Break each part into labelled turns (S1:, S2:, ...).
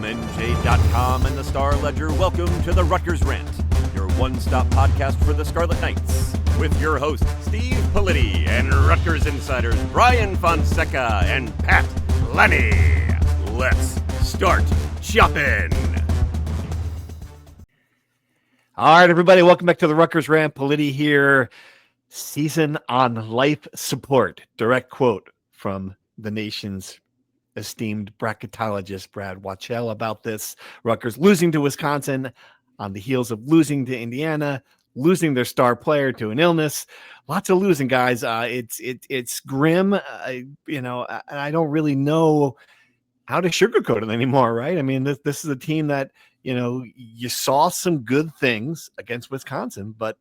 S1: NJ.com and the Star Ledger welcome to the Rutgers Rant, your one-stop podcast for the Scarlet Knights, with your hosts Steve Politti and Rutgers insiders Brian Fonseca and Pat Lenny. Let's start chopping.
S2: All right, everybody, welcome back to the Rutgers Rant. Politti here. Season on life support. Direct quote from the nation's esteemed bracketologist Brad Wachell about this. Rutgers losing to Wisconsin on the heels of losing to Indiana, losing their star player to an illness. Lots of losing, guys. It's grim. I don't really know how to sugarcoat it anymore, right? I mean, this is a team that, you saw some good things against Wisconsin, but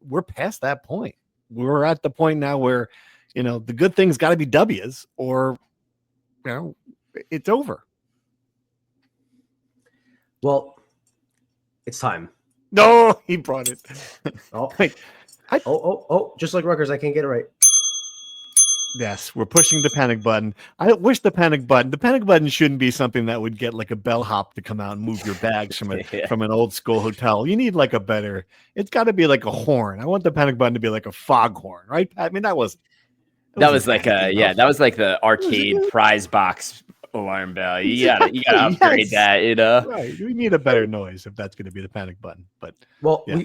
S2: we're past that point. We're at the point now where, the good things got to be W's or, it's over.
S3: Well, it's time.
S2: No, he brought it.
S3: Just like Rutgers, I can't get it right.
S2: Yes, we're pushing the panic button. I wish the panic button shouldn't be something that would get like a bellhop to come out and move your bags from from an old school hotel. You need like it's got to be like a horn. I want the panic button to be like a foghorn, right? I mean, that was like the arcade prize box alarm bell. You gotta upgrade that,
S3: Right.
S2: We need a better noise if that's going to be the panic button. But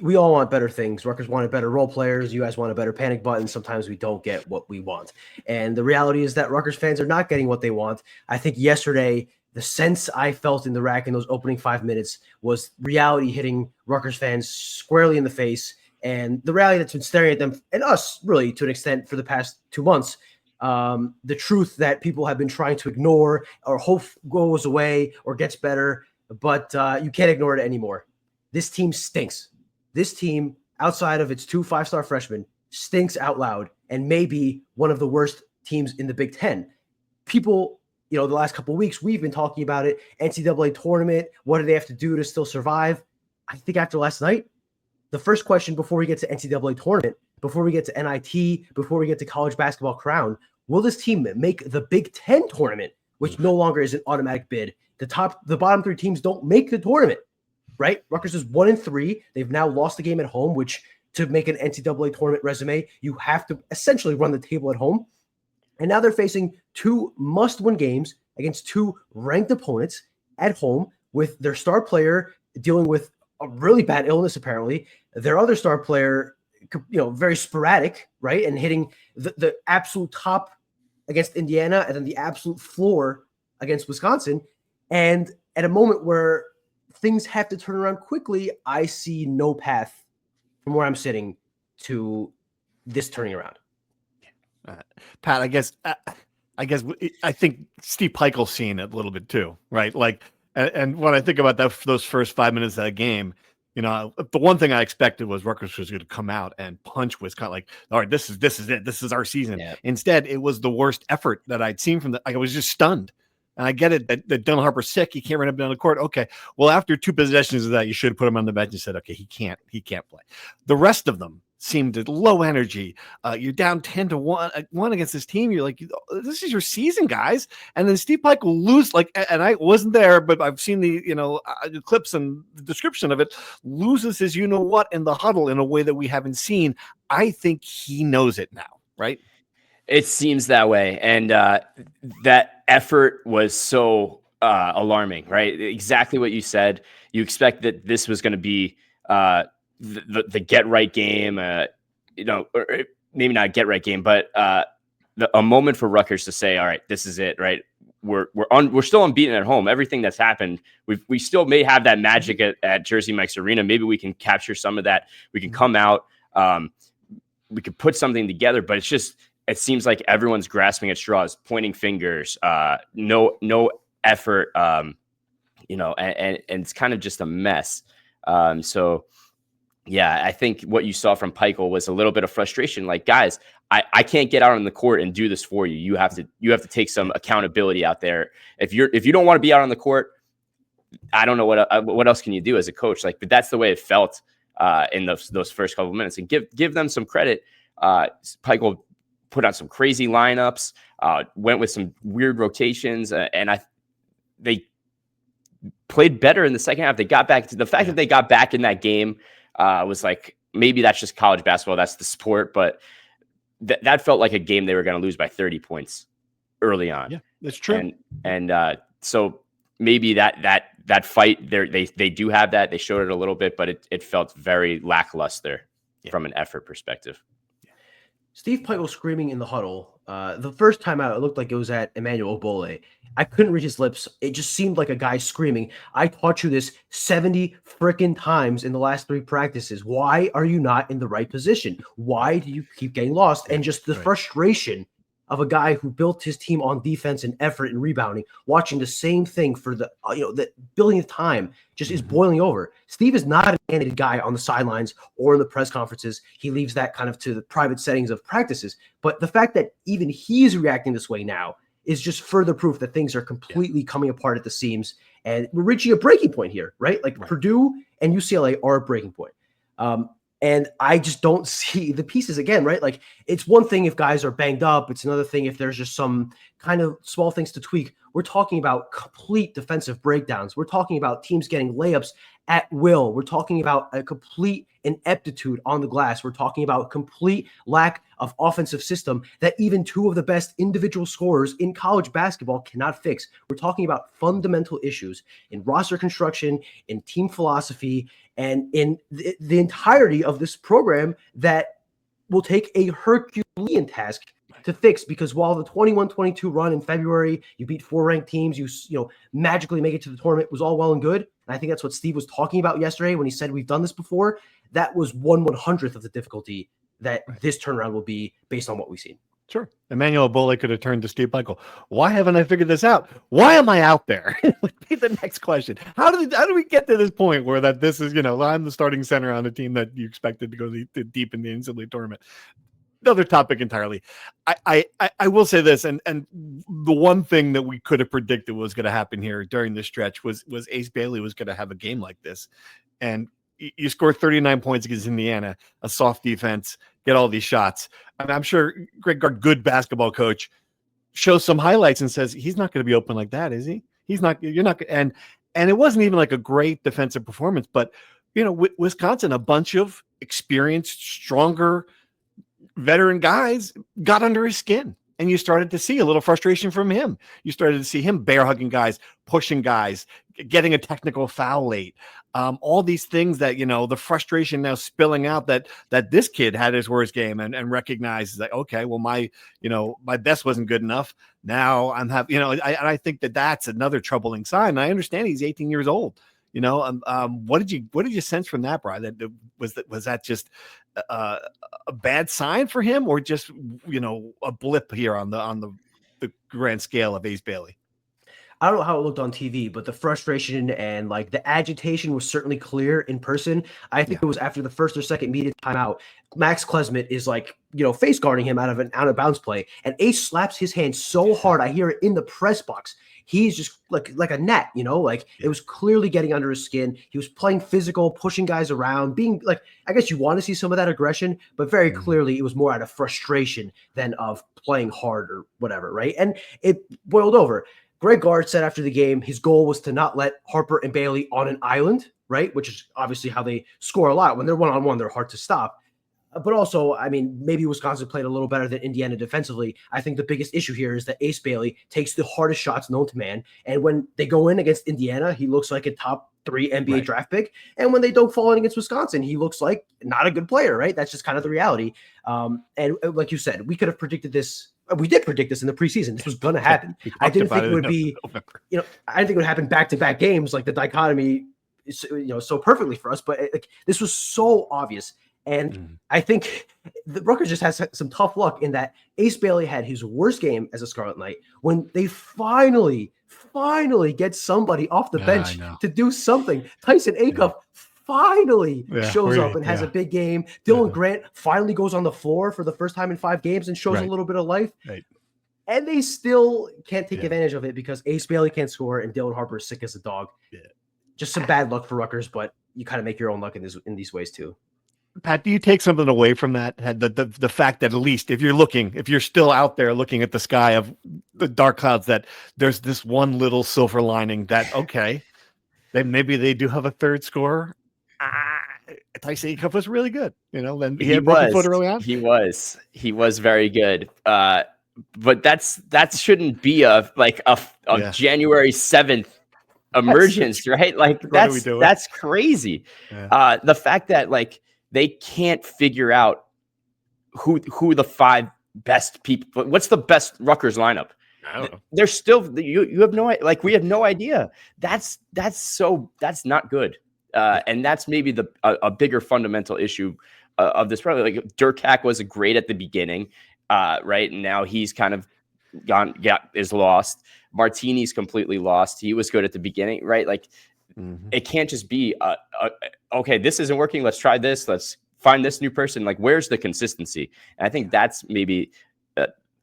S3: we all want better things. Rutgers wanted better role players. You guys want a better panic button. Sometimes we don't get what we want. And the reality is that Rutgers fans are not getting what they want. I think yesterday, the sense I felt in the rack in those opening 5 minutes was reality hitting Rutgers fans squarely in the face. And the reality that's been staring at them and us really to an extent for the past 2 months. The truth that people have been trying to ignore or hope goes away or gets better, but you can't ignore it anymore. This team stinks. This team, outside of its 2 5-star freshmen, stinks out loud and may be one of the worst teams in the Big Ten. People, the last couple of weeks, we've been talking about it. NCAA tournament, what do they have to do to still survive? I think after last night, the first question before we get to NCAA tournament, before we get to NIT, before we get to college basketball crown, will this team make the Big Ten tournament, which no longer is an automatic bid? The bottom 3 teams don't make the tournament, right? Rutgers is 1-3. They've now lost the game at home, which to make an NCAA tournament resume, you have to essentially run the table at home. And now they're facing 2 must-win games against 2 ranked opponents at home with their star player dealing with a really bad illness, apparently. Their other star player, very sporadic, right? And hitting the absolute top against Indiana and then the absolute floor against Wisconsin. And at a moment where things have to turn around quickly, I see no path from where I'm sitting to this turning around.
S2: Pat, I think Steve Pikiell's seeing it a little bit too, right? Like, and when I think about those first 5 minutes of that game, the one thing I expected was Rutgers was going to come out and punch Wisconsin. Like, all right, this is it. This is our season. Yeah. Instead, it was the worst effort that I'd seen from I was just stunned. And I get it that Dylan Harper's sick. He can't run up and down the court. Okay. Well, after 2 possessions of that, you should have put him on the bench and said, okay, he can't play. The rest of them seemed low energy. You're down 10-1 against this team. You're like, this is your season, guys. And then Steve Pike will lose. And I wasn't there, but I've seen the clips and the description of it. Loses his in the huddle in a way that we haven't seen. I think he knows it now, right?
S4: It seems that way, and that effort was so alarming, right? Exactly what you said. You expect that this was going to be the get right game, or maybe not get right game, but a moment for Rutgers to say, all right, this is it, right? We're still unbeaten at home. Everything that's happened, we still may have that magic at Jersey Mike's Arena. Maybe we can capture some of that. We can come out, we could put something together, but it seems like everyone's grasping at straws, pointing fingers, no effort, and it's kind of just a mess. So yeah, I think what you saw from Pikiell was a little bit of frustration. Like, guys, I can't get out on the court and do this for you. You have to take some accountability out there. If you don't want to be out on the court, I don't know what else can you do as a coach. But that's the way it felt in those first couple of minutes. And give them some credit. Pikiell put out some crazy lineups, went with some weird rotations, and they played better in the second half. They got back to the fact that they got back in that game was like, maybe that's just college basketball. That's the sport. But that felt like a game they were going to lose by 30 points early on.
S2: Yeah, that's true.
S4: And so maybe that fight there, they do have that. They showed it a little bit, but it felt very lackluster from an effort perspective.
S3: Steve Peichel screaming in the huddle. The first time out, it looked like it was at Emmanuel Bole. I couldn't read his lips. It just seemed like a guy screaming. I taught you this 70 freaking times in the last 3 practices. Why are you not in the right position? Why do you keep getting lost? And just the frustration of a guy who built his team on defense and effort and rebounding, watching the same thing for the the billionth time, just is boiling over. Steve is not an animated guy on the sidelines or in the press conferences. He leaves that kind of to the private settings of practices. But the fact that even he's reacting this way now is just further proof that things are completely coming apart at the seams. And we're reaching a breaking point here, right? Like Purdue and UCLA are a breaking point. And I just don't see the pieces again, right? Like, it's one thing if guys are banged up. It's another thing if there's just some kind of small things to tweak. We're talking about complete defensive breakdowns. We're talking about teams getting layups at will. We're talking about a complete ineptitude on the glass. We're talking about complete lack of offensive system that even 2 of the best individual scorers in college basketball cannot fix. We're talking about fundamental issues in roster construction, in team philosophy, and in the entirety of this program that will take a Herculean task to fix, because while the 21-22 run in February, you beat 4 ranked teams, you magically make it to the tournament, was all well and good. And I think that's what Steve was talking about yesterday when he said we've done this before. That was 1/100th of the difficulty that this turnaround will be based on what we've seen.
S2: Sure. Emmanuel Bole could have turned to Steve Peichel. Why haven't I figured this out? Why am I out there? Would be the next question. How do we get to this point where that this is, I'm the starting center on a team that you expected to go deep in the NCAA tournament? Another topic entirely. I will say this, and the one thing that we could have predicted was going to happen here during this stretch was Ace Bailey was going to have a game like this. And you score 39 points against Indiana, a soft defense, get all these shots. And I'm sure Greg Gard, good basketball coach, shows some highlights and says, he's not going to be open like that, is he? You're not. And it wasn't even like a great defensive performance, but Wisconsin, a bunch of experienced, stronger veteran guys got under his skin. And you started to see a little frustration from him. You started to see him bear hugging guys, pushing guys, getting a technical foul late. All these things that, the frustration now spilling out that this kid had his worst game and recognizes that, okay, well, my best wasn't good enough. Now I'm having, I think that's another troubling sign. And I understand he's 18 years old. What did you sense from that, Brian? Was that just a bad sign for him, or just a blip here on the grand scale of Ace Bailey?
S3: I don't know how it looked on TV, but the frustration and like the agitation was certainly clear in person. I think it was after the first or second media timeout. Max Klesmit is face guarding him out of an out of bounds play, and Ace slaps his hand so hard I hear it in the press box. He's just like a net, it was clearly getting under his skin. He was playing physical, pushing guys around, being I guess you want to see some of that aggression, but very clearly it was more out of frustration than of playing hard or whatever, right? And it boiled over. Greg Gard said after the game his goal was to not let Harper and Bailey on an island, right? Which is obviously how they score a lot. When they're one-on-one, they're hard to stop. But also, maybe Wisconsin played a little better than Indiana defensively. I think the biggest issue here is that Ace Bailey takes the hardest shots known to man. And when they go in against Indiana, he looks like a top 3 NBA draft pick. And when they don't fall in against Wisconsin, he looks like not a good player, right? That's just kind of the reality. And like you said, we could have predicted this. We did predict this in the preseason. This was going to happen. I didn't think it would be, I didn't think it would happen back-to-back games. Like the dichotomy is, so perfectly for us. But this was so obvious. And I think the Rutgers just has some tough luck in that Ace Bailey had his worst game as a Scarlet Knight when they finally get somebody off the bench to do something. Tyson Acuff finally shows up and has a big game. Dylan Grant finally goes on the floor for the first time in 5 games and shows a little bit of life. Right. And they still can't take advantage of it because Ace Bailey can't score and Dylan Harper is sick as a dog. Yeah. Just some bad luck for Rutgers, but you kind of make your own luck in these ways too.
S2: Pat, do you take something away from that? The fact that at least if you're still out there looking at the sky of the dark clouds, that there's this one little silver lining that, okay, maybe they do have a third scorer. Tyson Acuff was really good. Then he
S4: He
S2: had broken
S4: was.
S2: foot early on.
S4: He was very good. But that shouldn't be a January 7th emergence, right? Like
S2: What are we doing?
S4: that's crazy.
S2: Yeah.
S4: The fact that like they can't figure out who the 5 best people. What's the best Rutgers lineup?
S2: I don't know.
S4: They're still you have no, like, we have no idea. That's not good. And that's maybe a bigger fundamental issue of this. Probably like Dirk Hack was great at the beginning, right? And now he's kind of is lost. Martini's completely lost. He was good at the beginning, right? Like it can't just be okay, this isn't working. Let's try this. Let's find this new person. Like, where's the consistency? And I think that's maybe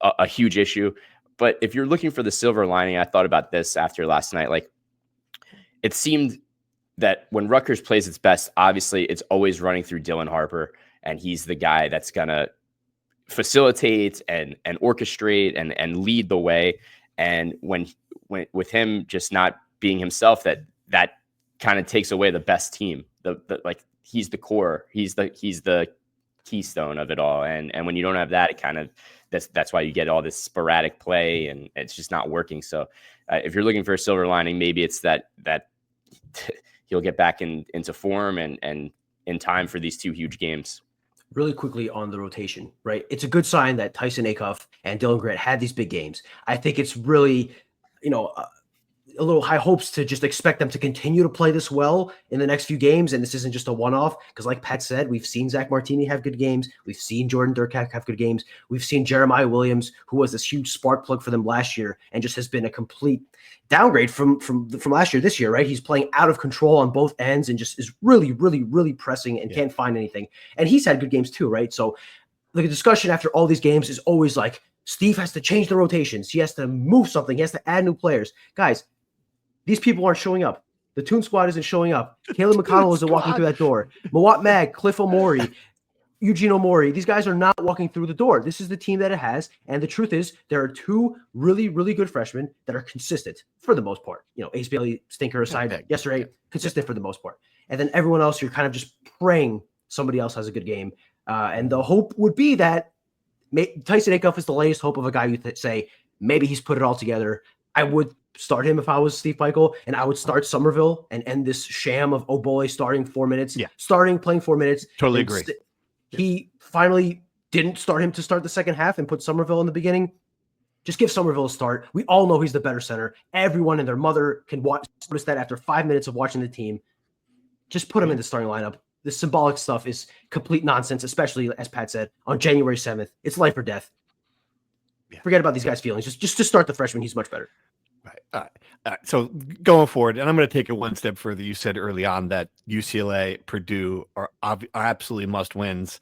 S4: a huge issue. But if you're looking for the silver lining, I thought about this after last night. Like, it seemed that when Rutgers plays its best, obviously it's always running through Dylan Harper, and he's the guy that's gonna facilitate and orchestrate and lead the way. And when with him just not being himself, that kind of takes away the best team. The like, he's the core, he's the keystone of it all. And when you don't have that, it kind of that's why you get all this sporadic play, and it's just not working. So if you're looking for a silver lining, maybe it's that he'll get back into form and in time for these 2 huge games.
S3: Really quickly on the rotation, right? It's a good sign that Tyson Acuff and Dylan Grant had these big games. I think it's really, a little high hopes to just expect them to continue to play this well in the next few games. And this isn't just a one-off, because like Pat said, we've seen Zach Martini have good games. We've seen Jordan Durkak have good games. We've seen Jeremiah Williams, who was this huge spark plug for them last year and just has been a complete downgrade from last year, this year, right? He's playing out of control on both ends and just is really, really, really pressing and can't find anything. And he's had good games too, right? So the discussion after all these games is always like, Steve has to change the rotations. He has to move something. He has to add new players. Guys, these people aren't showing up. The Toon Squad isn't showing up. Caleb McConnell isn't walking through that door. Mawat Mag, Cliff Omori, Eugene Omori. These guys are not walking through the door. This is the team that it has. And the truth is, there are 2 really, really good freshmen that are consistent for the most part. Ace Bailey, stinker aside yesterday, consistent for the most part. And then everyone else, you're kind of just praying somebody else has a good game. And the hope would be that Tyson Acuff is the latest hope of a guy you say, maybe he's put it all together. I would start him if I was Steve Peichel, and I would start Somerville and end this sham of Obole starting 4 minutes, playing 4 minutes.
S2: Totally agree.
S3: He finally didn't start him to start the second half and put Somerville in the beginning. Just give Somerville a start. We all know he's the better center. Everyone and their mother can notice that after 5 minutes of watching the team. Just put him in the starting lineup. The symbolic stuff is complete nonsense, especially, as Pat said, on January 7th. It's life or death. Forget about these guys' feelings. Just to start the freshman, he's much better.
S2: All right. So going forward, and I'm going to take it one step further. You said early on that UCLA, Purdue are absolutely must wins.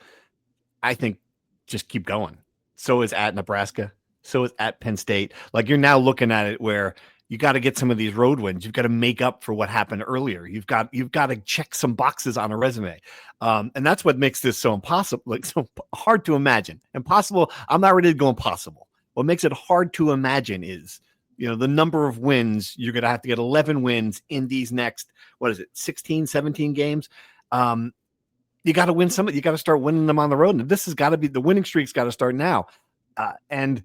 S2: I think just keep going. So is at Nebraska. So is at Penn State. Like, you're now looking at it where you got to get some of these road wins. You've got to make up for what happened earlier. You've got to check some boxes on a resume. And that's what makes this so impossible, like so hard to imagine. Impossible. I'm not ready to go impossible. What makes it hard to imagine is, the number of wins. You're going to have to get 11 wins in these next, 16, 17 games. You got to win some. You got to start winning them on the road. And this has got to be, the winning streak's got to start now. And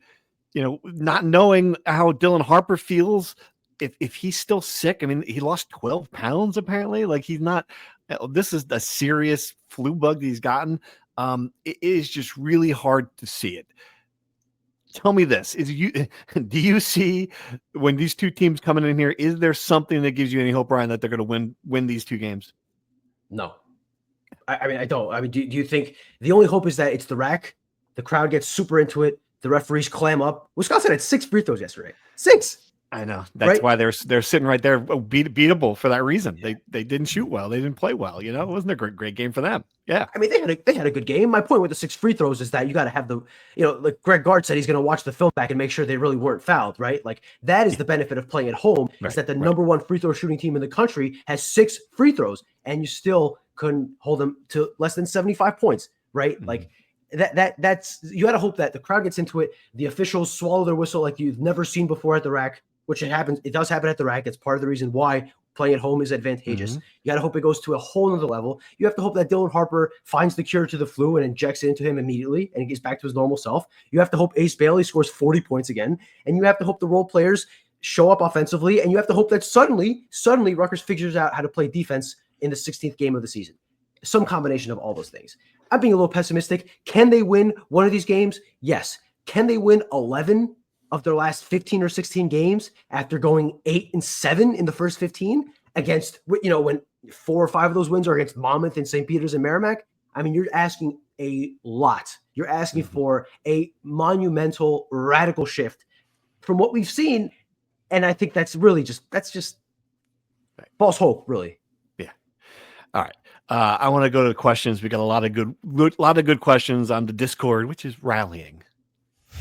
S2: not knowing how Dylan Harper feels, if he's still sick. I mean, he lost 12 pounds apparently. Like, he's not. This is a serious flu bug that he's gotten. It is just really hard to see it. Tell me this: do you see, when these 2 teams coming in here, is there something that gives you any hope, Brian, that they're going to win these 2 games?
S3: No, I mean, I don't. I mean, do you think the only hope is that it's the rack? The crowd gets super into it. The referees clam up. Wisconsin had 6 free throws yesterday. 6. I know. That's
S2: why they're sitting right there, beatable for that reason. They didn't shoot well. They didn't play well. It wasn't a great game for them. Yeah.
S3: I mean, they had a good game. My point with the 6 free throws is that you got to have the, like Greg Gard said, he's going to watch the film back and make sure they really weren't fouled, right? Like, that is the benefit of playing at home, is that the number 1 free throw shooting team in the country has 6 free throws, and you still couldn't hold them to less than 75 points, right? Mm-hmm. Like, that's you got to hope that the crowd gets into it. The officials swallow their whistle like you've never seen before at the rack, which it happens. It does happen at the rack. It's part of the reason why playing at home is advantageous.
S2: Mhm.
S3: You got to hope it goes to a whole nother level. You have to hope that Dylan Harper finds the cure to the flu and injects it into him immediately and he gets back to his normal self. You have to hope Ace Bailey scores 40 points again. And you have to hope the role players show up offensively. And you have to hope that suddenly Rutgers figures out how to play defense in the 16th game of the season. Some combination of all those things. I'm being a little pessimistic. Can they win one of these games? Yes. Can they win 11 of their last 15 or 16 games after going 8-7 in the first 15 against, when 4 or 5 of those wins are against Monmouth and St. Peter's and Merrimack? I mean, you're asking a lot. You're asking for a monumental, radical shift from what we've seen. And I think that's just false hope, really.
S2: Yeah. All right. I want to go to the questions. We got a lot of good questions on the Discord, which is rallying.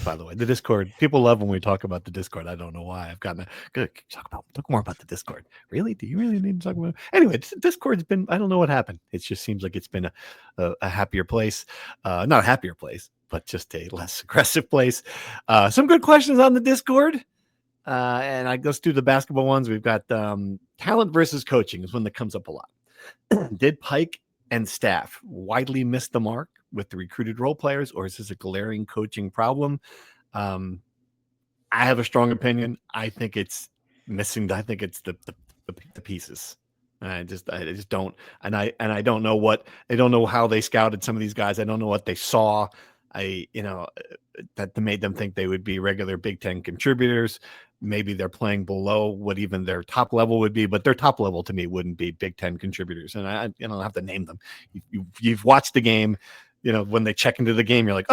S2: By the way, the Discord, people love when we talk about the Discord. I don't know why. I've gotten good. Talk more about the Discord. Really? Do you really need to talk about it? Anyway, Discord's been, I don't know what happened. It just seems like it's been a happier place. Not a happier place, but just a less aggressive place. Some good questions on the Discord. And let's do the basketball ones. We've got talent versus coaching is one that comes up a lot. Did Pike and staff widely miss the mark with the recruited role players, or is this a glaring coaching problem? I have a strong opinion. I think it's missing. I think it's the pieces. And I just don't. And I don't know how they scouted some of these guys. I don't know what they saw. That made them think they would be regular Big Ten contributors. Maybe they're playing below what even their top level would be, but their top level to me wouldn't be Big Ten contributors. And I don't have to name them. You've watched the game. When they check into the game, you're like,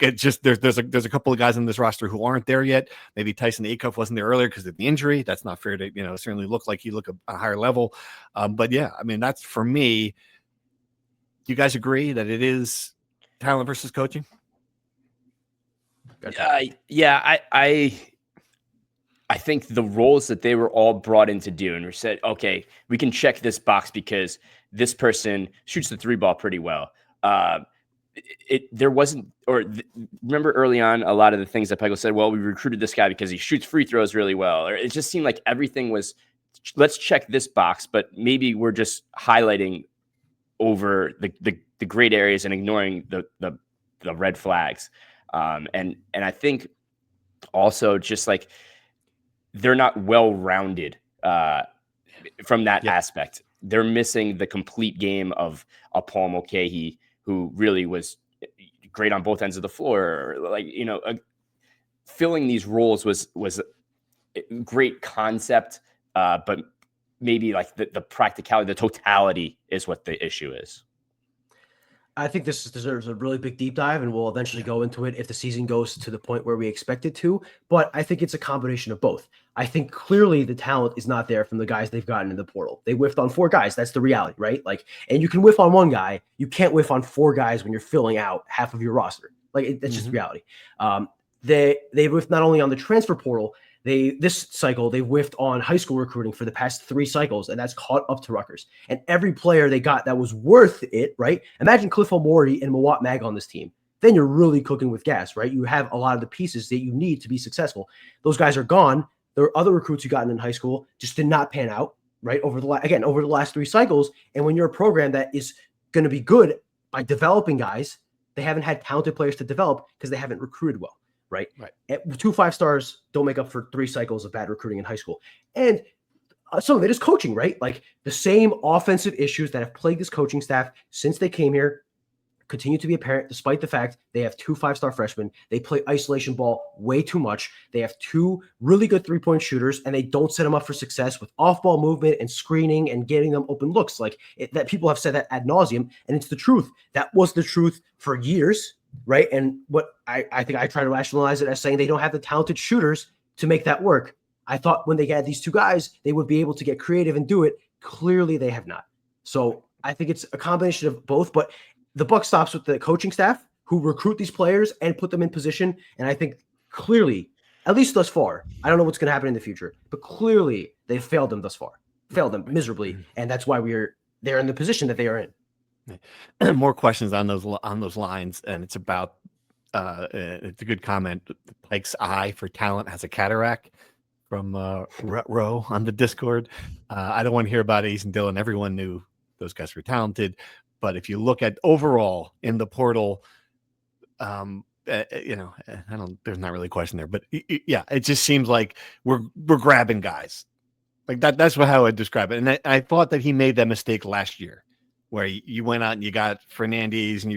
S2: it's just there's a couple of guys in this roster who aren't there yet. Maybe Tyson Acuff wasn't there earlier because of the injury. That's not fair to certainly look like he look a higher level. But yeah, I mean that's for me. Do you guys agree that it is talent versus coaching?
S4: Yeah, I think the roles that they were all brought in to do, and we said, okay, we can check this box because this person shoots the 3 ball pretty well. Remember early on, a lot of the things that Pegel said, well, we recruited this guy because he shoots free throws really well. Or it just seemed like everything was, let's check this box, but maybe we're just highlighting over the great areas and ignoring the red flags. And I think also just like they're not well-rounded from that aspect. They're missing the complete game of a Paul Mulcahy, who really was great on both ends of the floor. Filling these roles was a great concept, but maybe like the practicality, the totality is what the issue is.
S3: I think this deserves a really big deep dive, and we'll eventually go into it if the season goes to the point where we expect it to. But I think it's a combination of both. I think clearly the talent is not there from the guys they've gotten in the portal. They whiffed on 4 guys. That's the reality, right? And you can whiff on 1 guy. You can't whiff on 4 guys when you're filling out half of your roster. That's just reality. They whiffed not only on the transfer portal. This cycle, they whiffed on high school recruiting for the past 3 cycles, and that's caught up to Rutgers. And every player they got that was worth it, right? Imagine Cliff O'Morey and Mawat Mag on this team. Then you're really cooking with gas, right? You have a lot of the pieces that you need to be successful. Those guys are gone. There are other recruits you gotten in high school just did not pan out, right? Over the last 3 cycles. And when you're a program that is going to be good by developing guys, they haven't had talented players to develop because they haven't recruited well. Right. 2 5-stars don't make up for 3 cycles of bad recruiting in high school. And some of it is coaching, right? Like the same offensive issues that have plagued this coaching staff since they came here continue to be apparent, despite the fact they have 2 5-star freshmen. They play isolation ball way too much. They have 2 really good 3-point shooters, and they don't set them up for success with off-ball movement and screening and getting them open looks. That people have said that ad nauseum, and it's the truth. That was the truth for years. Right. And what I think I try to rationalize it as saying they don't have the talented shooters to make that work. I thought when they had these 2 guys, they would be able to get creative and do it. Clearly, they have not. So I think it's a combination of both. But the buck stops with the coaching staff who recruit these players and put them in position. And I think clearly, at least thus far, I don't know what's going to happen in the future, but clearly they've failed them thus far, failed them miserably. And that's why they're in the position that they are in.
S2: More questions on those lines, and it's about it's a good comment. Pike's eye for talent has a cataract. from Row on the Discord. I don't want to hear about Ace and Dylan. Everyone knew those guys were talented. But if you look at overall in the portal, there's not really a question there. But yeah, it just seems like we're grabbing guys. Like that's how I describe it. And I thought that he made that mistake last year, where you went out and you got Fernandez and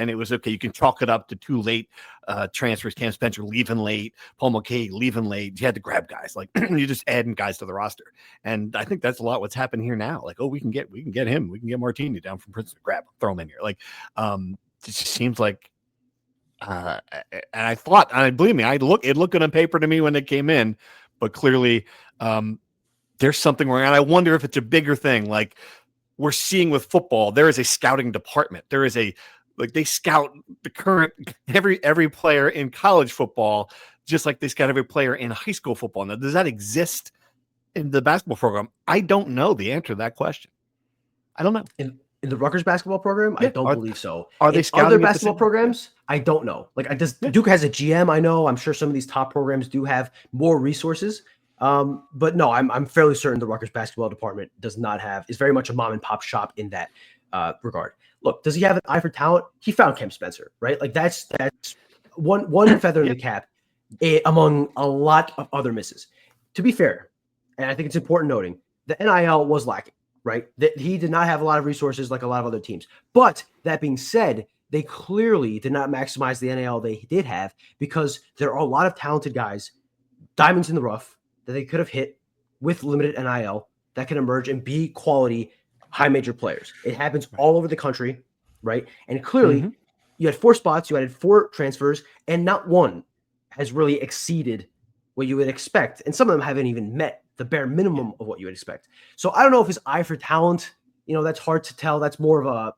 S2: it was okay. You can chalk it up to too late transfers. Cam Spencer leaving late, Paul McKay leaving late. You had to grab guys, like you just adding guys to the roster. And I think that's a lot what's happened here now. Like, we can get him. We can get Martini down from Princeton, grab him, throw him in here. Like, it just seems like, and I thought, and believe me, it looked good on paper to me when it came in, but clearly there's something wrong. And I wonder if it's a bigger thing. Like, we're seeing with football, there is a scouting department. There is they scout the current every player in college football, just like they scout every player in high school football. Now, does that exist in the basketball program? I don't know the answer to that question. I don't know.
S3: In the Rutgers basketball program, yeah. I don't believe so.
S2: Are they scouting
S3: other basketball programs? I don't know. Like, Duke has a GM. I know. I'm sure some of these top programs do have more resources. But no, I'm fairly certain the Rutgers basketball department is very much a mom and pop shop in that regard. Look, does he have an eye for talent? He found Cam Spencer, right? Like, that's one feather in the cap among a lot of other misses. To be fair, and I think it's important noting, the NIL was lacking, right? That he did not have a lot of resources like a lot of other teams. But that being said, they clearly did not maximize the NIL they did have, because there are a lot of talented guys, diamonds in the rough, that they could have hit with limited NIL that can emerge and be quality high major players. It happens all over the country, right? And clearly you had 4 spots, you added 4 transfers, and not one has really exceeded what you would expect. And some of them haven't even met the bare minimum of what you would expect. So I don't know if his eye for talent, that's hard to tell. That's more of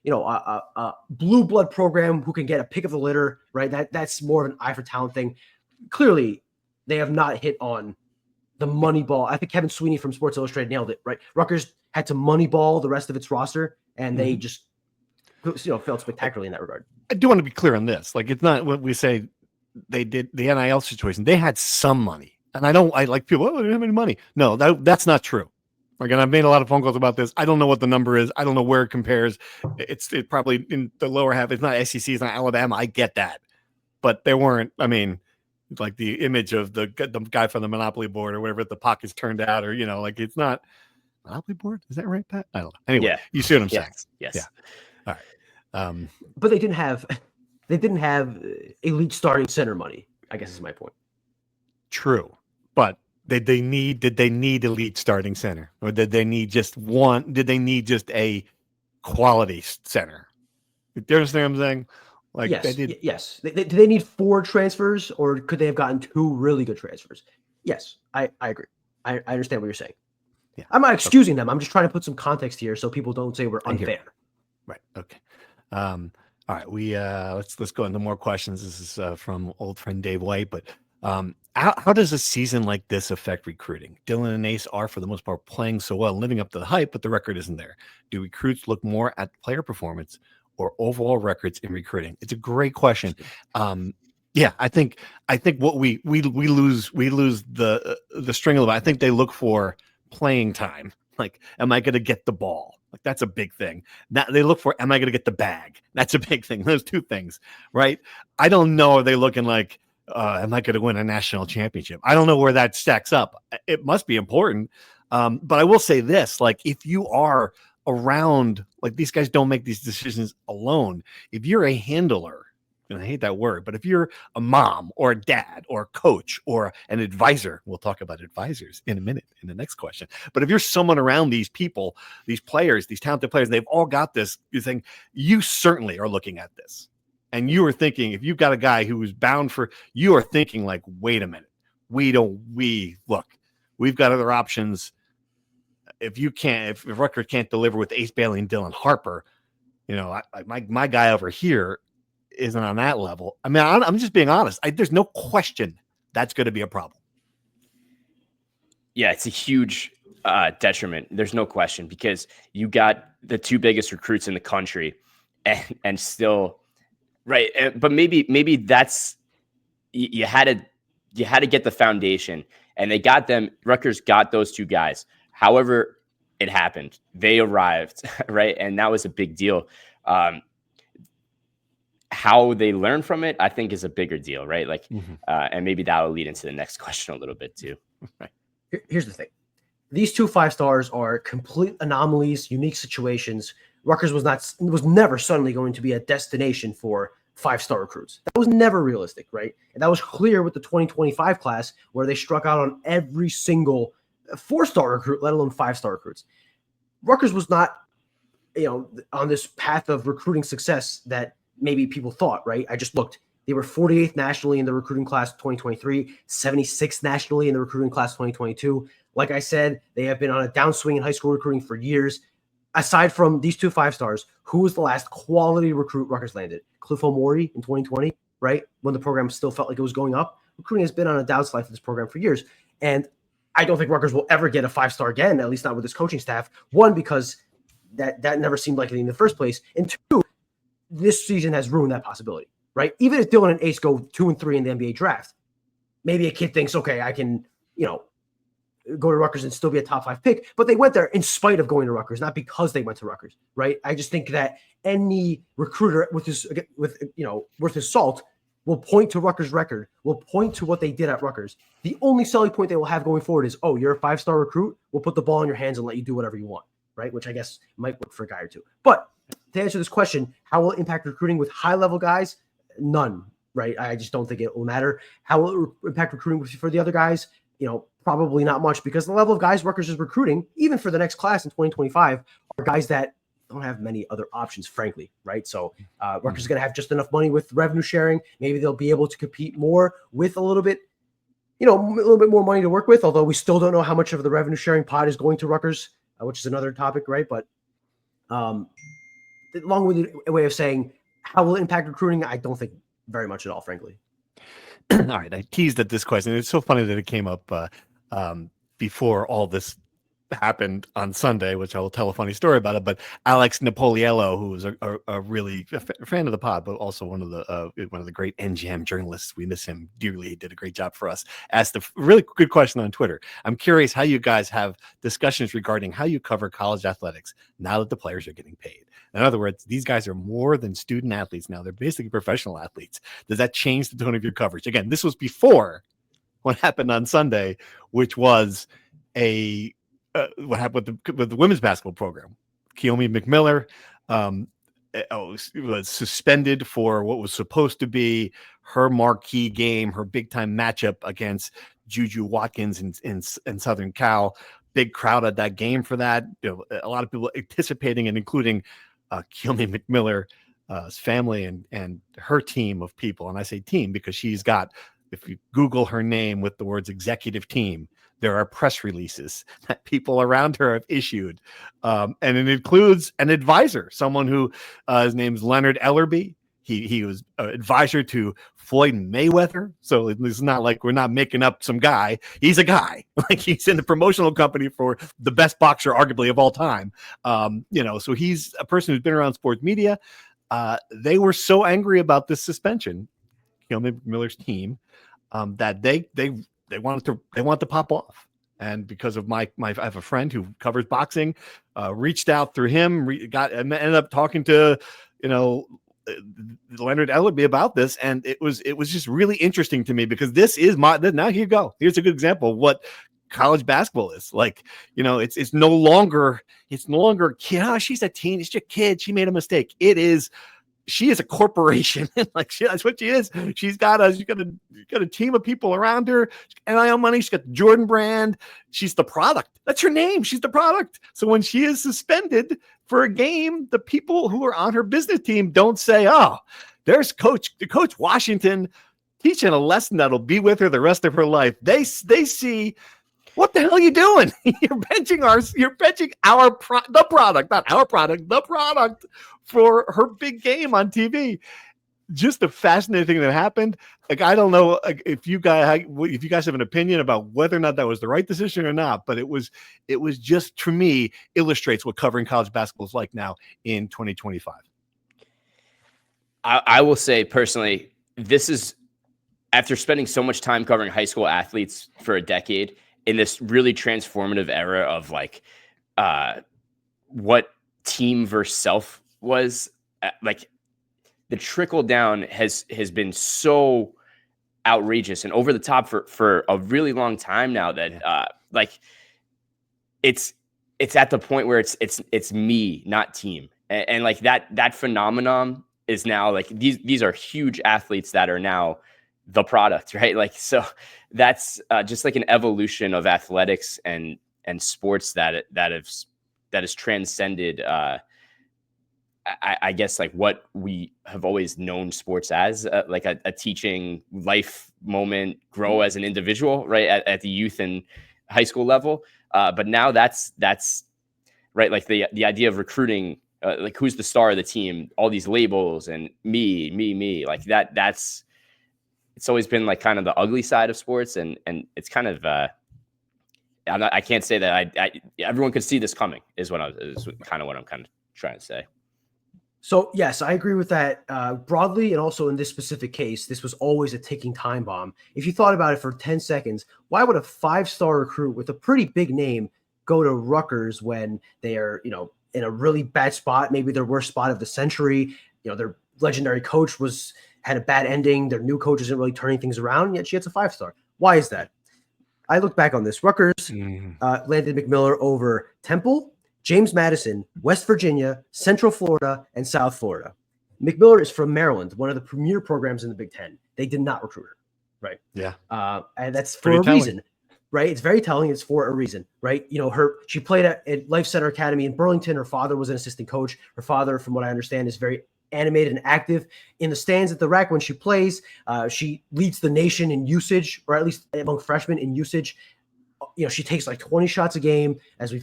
S3: a blue blood program who can get a pick of the litter, right? That's more of an eye for talent thing. Clearly they have not hit on the money ball. I think Kevin Sweeney from Sports Illustrated nailed it, right? Rutgers had to money ball the rest of its roster, and they just failed spectacularly in that regard.
S2: I do want to be clear on this. Like, it's not what we say they did the NIL situation. They had some money. And I like people, they didn't have any money. No, that's not true. Like, and I've made a lot of phone calls about this. I don't know what the number is. I don't know where it compares. It's probably in the lower half. It's not SEC. It's not Alabama. I get that. But there weren't, like the image of the guy from the Monopoly board or whatever, the pockets turned out, or, like, it's not Monopoly board. Is that right, Pat? I don't know. Anyway, you see what I'm saying?
S4: Yes.
S2: Yeah. All right.
S3: But they didn't have elite starting center money, I guess is my point.
S2: True. But did they need elite starting center, or did they need just one? Did they need just a quality center? Do you understand what I'm saying? Like,
S3: yes,
S2: they did.
S3: Yes. Do they need 4 transfers, or could they have gotten 2 really good transfers? Yes, I agree. I understand what you're saying. Yeah. I'm not excusing them. I'm just trying to put some context here so people don't say we're unfair.
S2: Right. Okay. All right. We let's go into more questions. This is from old friend Dave White. But how does a season like this affect recruiting? Dylan and Ace are, for the most part, playing so well, living up to the hype, but the record isn't there. Do recruits look more at player performance or overall records in recruiting? It's a great question. Yeah, I think what we lose the string of it. I think they look for playing time. Like, am I going to get the ball? Like, that's a big thing. That they look for, am I going to get the bag? That's a big thing. Those 2 things, right? I don't know. Are they looking like, am I going to win a national championship? I don't know where that stacks up. It must be important. But I will say this, like, if you are around, like, these guys don't make these decisions alone. If you're a handler, and I hate that word, but if you're a mom or a dad or a coach or an advisor, we'll talk about advisors in a minute in the next question. But if you're someone around these people, these players, these talented players, they've all got this, you think, you certainly are looking at this. And you are thinking, if you've got a guy who is bound for, you are thinking like, wait a minute, we've got other options. If Rutgers can't deliver with Ace Bailey and Dylan Harper, my guy over here isn't on that level. I'm just being honest. There's no question that's going to be a problem.
S4: Yeah, it's a huge detriment. There's no question, because you got the 2 biggest recruits in the country, and still, right. But maybe that's, you had to get the foundation. And they got them. Rutgers got those two guys. However, it happened. They arrived, right? And that was a big deal. How they learn from it, I think, is a bigger deal, right? Like, and maybe that will lead into the next question a little bit too.
S3: Here's the thing. These two 5-stars are complete anomalies, unique situations. Rutgers was never suddenly going to be a destination for 5-star recruits. That was never realistic, right? And that was clear with the 2025 class, where they struck out on every single 4-star recruit, let alone 5-star recruits. Rutgers was not, on this path of recruiting success that maybe people thought, right? I just looked. They were 48th nationally in the recruiting class 2023, 76th nationally in the recruiting class 2022. Like I said, they have been on a downswing in high school recruiting for years. Aside from these two 5-stars, who was the last quality recruit Rutgers landed? Cliff O'Morey in 2020, right? When the program still felt like it was going up. Recruiting has been on a downslide for this program for years. And I don't think Rutgers will ever get a 5-star again, at least not with this coaching staff. One, because that never seemed likely in the first place. And two, this season has ruined that possibility, right? Even if Dylan and Ace go 2 and 3 in the NBA draft, maybe a kid thinks, okay, I can, go to Rutgers and still be a top 5 pick, but they went there in spite of going to Rutgers, not because they went to Rutgers, right? I just think that any recruiter worth his salt will point to Rutgers' record, will point to what they did at Rutgers. The only selling point they will have going forward is, oh, you're a 5-star recruit, we'll put the ball in your hands and let you do whatever you want, right? Which I guess might work for a guy or two. But to answer this question, how will it impact recruiting with high-level guys? None, right? I just don't think it will matter. How will it impact recruiting for the other guys? Probably not much, because the level of guys Rutgers is recruiting, even for the next class in 2025, are guys that don't have many other options, frankly, right? So Rutgers is going to have just enough money with revenue sharing. Maybe they'll be able to compete more with a little bit more money to work with, although we still don't know how much of the revenue sharing pot is going to Rutgers, which is another topic, right? But long-winded way of saying, how will it impact recruiting? I don't think very much at all, frankly.
S2: All right, I teased at this question. It's so funny that it came up before all this happened on Sunday, which I will tell a funny story about it. But Alex Napoliello, who was a really fan of the pod, but also one of the great NGM journalists, we miss him dearly. He did a great job for us. Asked a really good question on Twitter. I'm curious how you guys have discussions regarding how you cover college athletics now that the players are getting paid. In other words, these guys are more than student athletes now. They're basically professional athletes. Does that change the tone of your coverage? Again, this was before what happened on Sunday, which was what happened with the women's basketball program. Keomi McMiller was suspended for what was supposed to be her marquee game, her big-time matchup against Juju Watkins in Southern Cal. Big crowd at that game for that. A lot of people anticipating and including Keomi McMiller's family and her team of people. And I say team because she's got, if you Google her name with the words executive team, there are press releases that people around her have issued. And it includes an advisor, someone who his name's Leonard Ellerby. He was an advisor to Floyd Mayweather. So it's not like we're not making up some guy. He's a guy. Like, he's in the promotional company for the best boxer, arguably, of all time. So he's a person who's been around sports media. They were so angry about this suspension, Miller's team, that they wanted to pop off. And because of I have a friend who covers boxing, reached out through him, ended up talking to, Leonard Ellerby about this. And it was just really interesting to me, because this is now here you go. Here's a good example of what college basketball is like. It's no longer she's a teen, it's a kid, she made a mistake. She is a corporation. That's what she is. She's got a team of people around her. NIL money. She's got the Jordan brand. She's the product. That's her name. She's the product. So when she is suspended for a game, the people who are on her business team don't say, "Oh, there's Coach Washington teaching a lesson that'll be with her the rest of her life." They see, what the hell are you doing? You're benching the product, not our product, the product for her big game on TV. Just a fascinating thing that happened. Like, I don't know if you guys have an opinion about whether or not that was the right decision or not, but it was just, to me, illustrates what covering college basketball is like now in 2025.
S4: I will say personally, this is after spending so much time covering high school athletes for a decade in this really transformative era of like what team versus self was, like the trickle down has been so outrageous and over the top for a really long time now that like it's at the point where it's me, not team. And like that phenomenon is now like these are huge athletes that are now the product, right? Like, so that's just like an evolution of athletics and sports that has transcended, I guess, like what we have always known sports as, like a teaching life moment, grow as an individual, right? At the youth and high school level. But now that's right. Like the idea of recruiting, like who's the star of the team, all these labels and me, like that's, it's always been like kind of the ugly side of sports. And it's kind of, I can't say that everyone could see this coming is kind of what I'm kind of trying to say.
S3: So yes, I agree with that broadly. And also in this specific case, this was always a ticking time bomb. If you thought about it for 10 seconds, why would a 5-star recruit with a pretty big name go to Rutgers when they are, in a really bad spot, maybe their worst spot of the century? Their legendary coach had a bad ending. Their new coach isn't really turning things around, yet she gets a 5-star. Why is that? I look back on this. Rutgers landed McMillan over Temple, James Madison, West Virginia, Central Florida, and South Florida. McMillan is from Maryland, one of the premier programs in the Big Ten. They did not recruit her, right?
S2: Yeah.
S3: And that's for a reason, right? It's very telling. It's for a reason, right? She played at Life Center Academy in Burlington. Her father was an assistant coach. Her father, from what I understand, is very animated and active in the stands at the rack when she plays. She leads the nation in usage, or at least among freshmen in usage. She takes like 20 shots a game, as we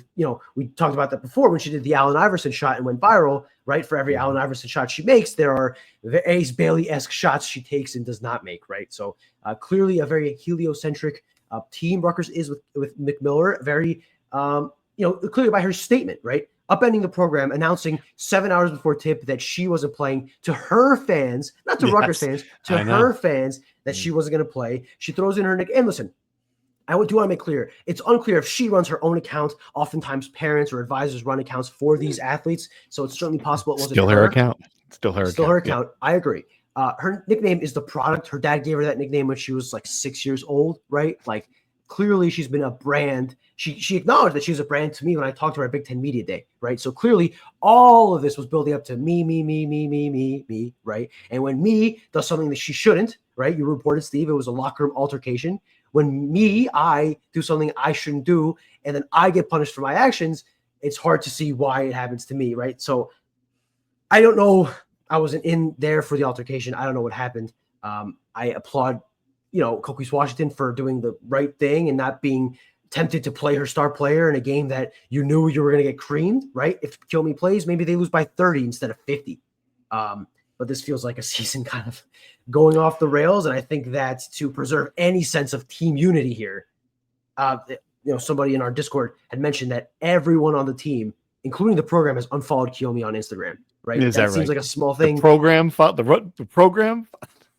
S3: talked about that before when she did the Allen Iverson shot and went viral, right? For every Allen Iverson shot she makes, there are Ace Bailey-esque shots she takes and does not make, right? So clearly a very heliocentric team Rutgers is with McMillan, very, clearly by her statement, right? Upending the program, announcing 7 hours before tip that she wasn't playing to her fans, not to Rutgers fans, to her fans that she wasn't going to play. She throws in her nick. And listen, I do want to make clear, it's unclear if she runs her own account. Oftentimes parents or advisors run accounts for these athletes. So it's certainly possible it wasn't
S2: Still her account. Still her account.
S3: I agree. Her nickname is the product. Her dad gave her that nickname when she was like 6 years old, right? Like clearly she's been a brand. She acknowledged that she was a brand to me when I talked to her at Big Ten Media Day, right? So clearly all of this was building up to me, right? And when me does something that she shouldn't, right? You reported, Steve, it was a locker room altercation. When I do something I shouldn't do, and then I get punished for my actions, it's hard to see why it happens to me, right? So I don't know. I wasn't in there for the altercation. I don't know what happened. I applaud, Coquise Washington for doing the right thing and not being tempted to play her star player in a game that you knew you were going to get creamed, right? If Kiyomi plays, maybe they lose by 30 instead of 50. But this feels like a season kind of going off the rails. And I think that to preserve any sense of team unity here, somebody in our Discord had mentioned that everyone on the team, including the program, has unfollowed Kiyomi on Instagram, right? That seems like a small thing.
S2: The program,